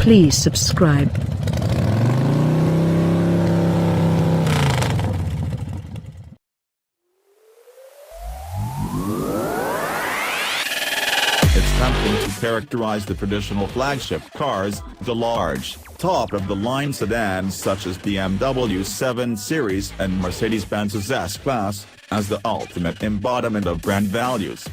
Please subscribe. It's tempting to characterize the traditional flagship cars, the large, top-of-the-line sedans such as BMW's 7 Series and Mercedes-Benz's S-Class, as the ultimate embodiment of brand values.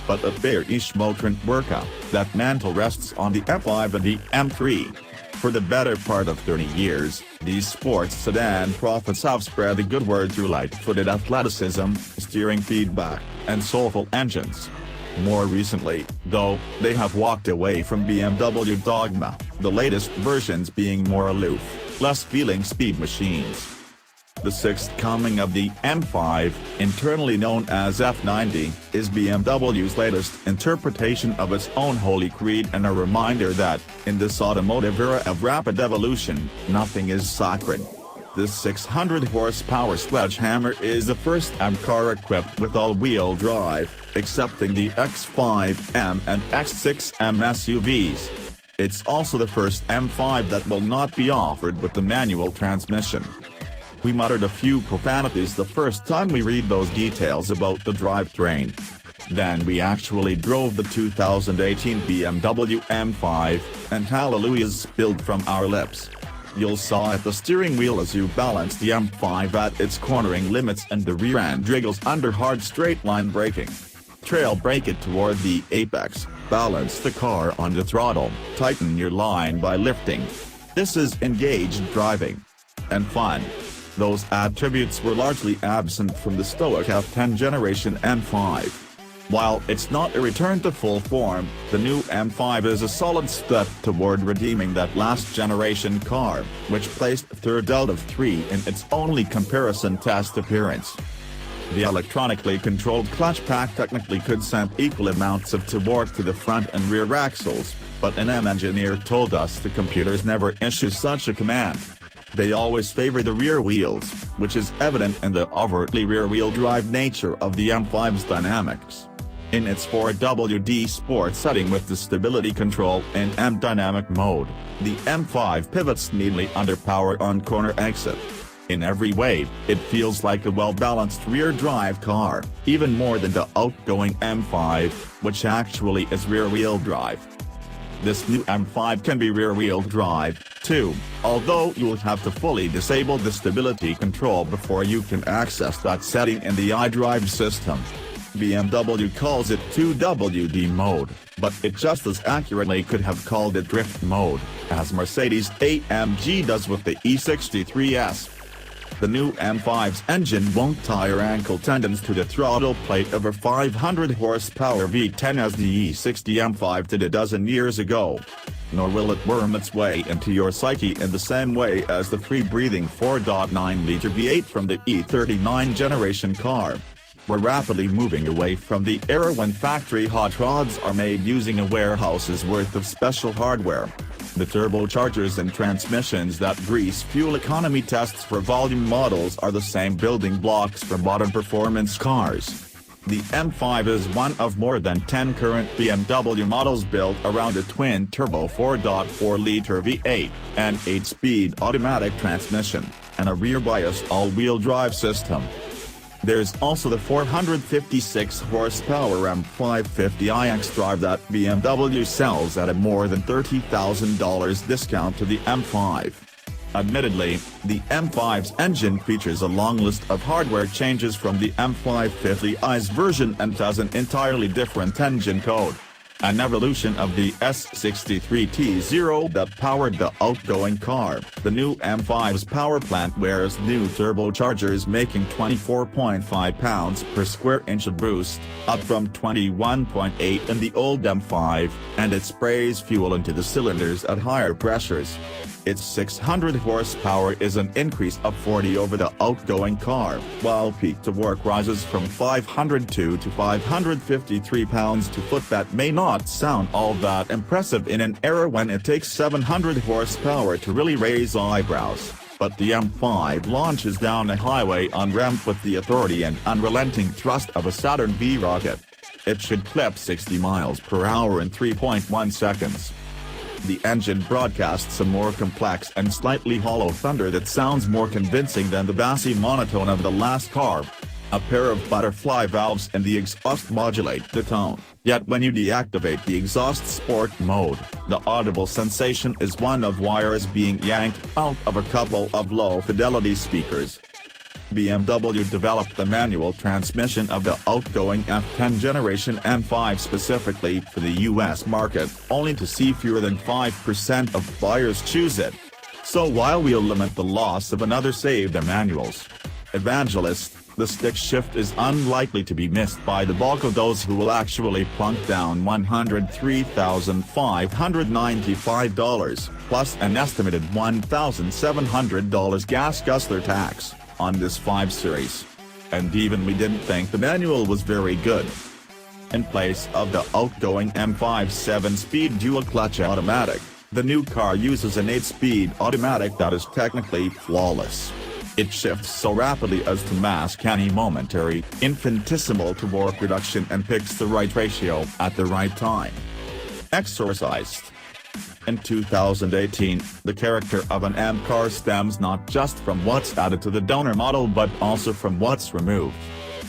But at Bayerische Motoren Werke, that mantle rests on the M5 and the M3. For the better part of 30 years, these sports sedan prophets have spread the good word through light-footed athleticism, steering feedback, and soulful engines. More recently, though, they have walked away from BMW dogma, the latest versions being more aloof, less feeling speed machines. The sixth coming of the M5, internally known as F90, is BMW's latest interpretation of its own holy creed and a reminder that, in this automotive era of rapid evolution, nothing is sacred. This 600-horsepower sledgehammer is the first M car equipped with all-wheel drive, excepting the X5M and X6M SUVs. It's also the first M5 that will not be offered with the manual transmission. We muttered a few profanities the first time we read those details about the drivetrain. Then we actually drove the 2018 BMW M5, and hallelujahs spilled from our lips. You'll saw at the steering wheel as you balance the M5 at its cornering limits and the rear end wriggles under hard straight-line braking. Trail brake it toward the apex, balance the car on the throttle, tighten your line by lifting. This is engaged driving. And fun. Those attributes were largely absent from the stoic F10 generation M5. While it's not a return to full form, the new M5 is a solid step toward redeeming that last-generation car, which placed third out of 3 in its only comparison test appearance. The electronically controlled clutch pack technically could send equal amounts of torque to the front and rear axles, but an M engineer told us the computers never issue such a command. They always favor the rear wheels, which is evident in the overtly rear-wheel drive nature of the M5's dynamics. In its 4WD Sport setting with the stability control in M dynamic mode, the M5 pivots neatly under power on corner exit. In every way, it feels like a well-balanced rear-drive car, even more than the outgoing M5, which actually is rear-wheel drive. This new M5 can be rear-wheel drive, too, although you'll have to fully disable the stability control before you can access that setting in the xdrive system. BMW calls it 2WD mode, but it just as accurately could have called it drift mode, as Mercedes-AMG does with the E63s. The new M5's engine won't tie your ankle tendons to the throttle plate of a 500-horsepower V10 as the E60 M5 did a dozen years ago. Nor will it worm its way into your psyche in the same way as the free-breathing 4.9-liter V8 from the E39 generation car. We're rapidly moving away from the era when factory hot rods are made using a warehouse's worth of special hardware. The turbochargers and transmissions that grease fuel economy tests for volume models are the same building blocks for modern performance cars. The M5 is one of more than 10 current BMW models built around a twin-turbo 4.4-liter V8, an 8-speed automatic transmission, and a rear-biased all-wheel drive system. There's also the 456-horsepower M550i xdrive that BMW sells at a more than $30,000 discount to the M5. Admittedly, the M5's engine features a long list of hardware changes from the M550i's version and has an entirely different engine code. An evolution of the S63T0 that powered the outgoing car, the new M5's power plant wears new turbochargers making 24.5 pounds per square inch of boost, up from 21.8 in the old M5, and it sprays fuel into the cylinders at higher pressures. Its 600 horsepower is an increase of 40 over the outgoing car, while peak torque rises from 502 to 553 pounds-to-foot. That may not sound all that impressive in an era when it takes 700 horsepower to really raise eyebrows, but the M5 launches down a highway on-ramp with the authority and unrelenting thrust of a Saturn V rocket. It should clip 60 miles per hour in 3.1 seconds. The engine broadcasts a more complex and slightly hollow thunder that sounds more convincing than the bassy monotone of the last car. A pair of butterfly valves in the exhaust modulate the tone, yet when you deactivate the exhaust sport mode, the audible sensation is one of wires being yanked out of a couple of low-fidelity speakers. BMW developed the manual transmission of the outgoing F10 generation M5 specifically for the US market, only to see fewer than 5% of buyers choose it. So while we'll limit the loss of another save the manual's evangelist, the stick shift is unlikely to be missed by the bulk of those who will actually plunk down $103,595, plus an estimated $1,700 gas guzzler tax, on this 5 Series. And even we didn't think the manual was very good. In place of the outgoing M5 7-speed dual-clutch automatic, the new car uses an 8-speed automatic that is technically flawless. It shifts so rapidly as to mask any momentary, infinitesimal torque reduction and picks the right ratio at the right time. Exorcised. In 2018, the character of an M car stems not just from what's added to the donor model but also from what's removed.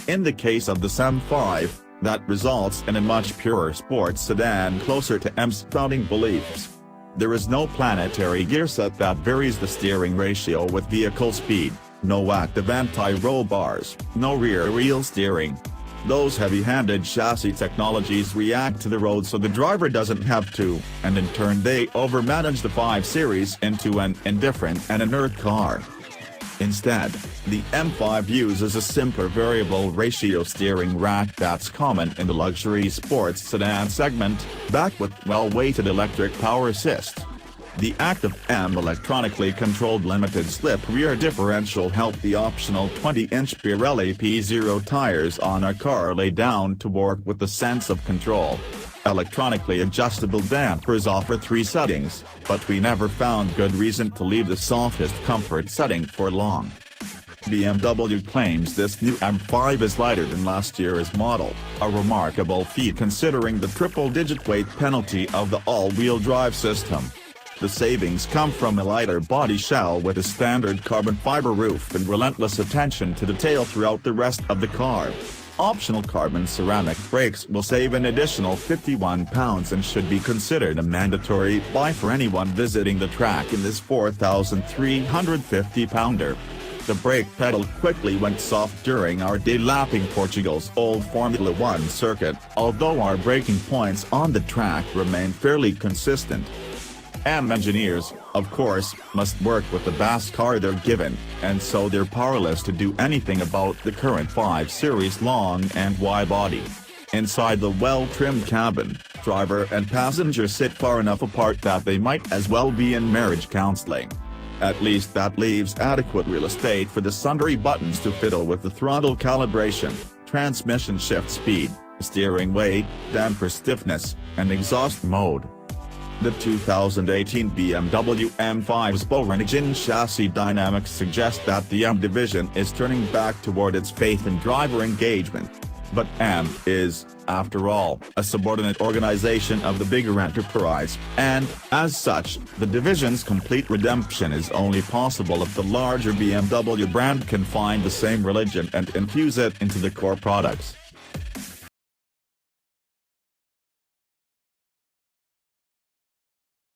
In the case of the M5, that results in a much purer sports sedan closer to M's founding beliefs. There is no planetary gear set that varies the steering ratio with vehicle speed, no active anti-roll bars, no rear wheel steering. Those heavy-handed chassis technologies react to the road so the driver doesn't have to, and in turn they overmanage the 5 Series into an indifferent and inert car. Instead, the M5 uses a simpler variable ratio steering rack that's common in the luxury sports sedan segment, backed with well-weighted electric power assist. The active M electronically controlled limited-slip rear differential helped the optional 20-inch Pirelli P0 tires on our car lay down to work with the sense of control. Electronically adjustable dampers offer 3 settings, but we never found good reason to leave the softest comfort setting for long. BMW claims this new M5 is lighter than last year's model, a remarkable feat considering the triple-digit weight penalty of the all-wheel drive system. The savings come from a lighter body shell with a standard carbon fiber roof and relentless attention to detail throughout the rest of the car. Optional carbon ceramic brakes will save an additional £51 and should be considered a mandatory buy for anyone visiting the track in this 4,350-pounder. The brake pedal quickly went soft during our day lapping Portugal's old Formula 1 circuit, although our braking points on the track remain fairly consistent. M engineers, of course, must work with the best car they're given, and so they're powerless to do anything about the current 5 Series long and wide body. Inside the well-trimmed cabin, driver and passenger sit far enough apart that they might as well be in marriage counseling. At least that leaves adequate real estate for the sundry buttons to fiddle with the throttle calibration, transmission shift speed, steering weight, damper stiffness, and exhaust mode. The 2018 BMW M5's Bayerische chassis dynamics suggest that the M division is turning back toward its faith in driver engagement. But M is, after all, a subordinate organization of the bigger enterprise, and, as such, the division's complete redemption is only possible if the larger BMW brand can find the same religion and infuse it into the core products.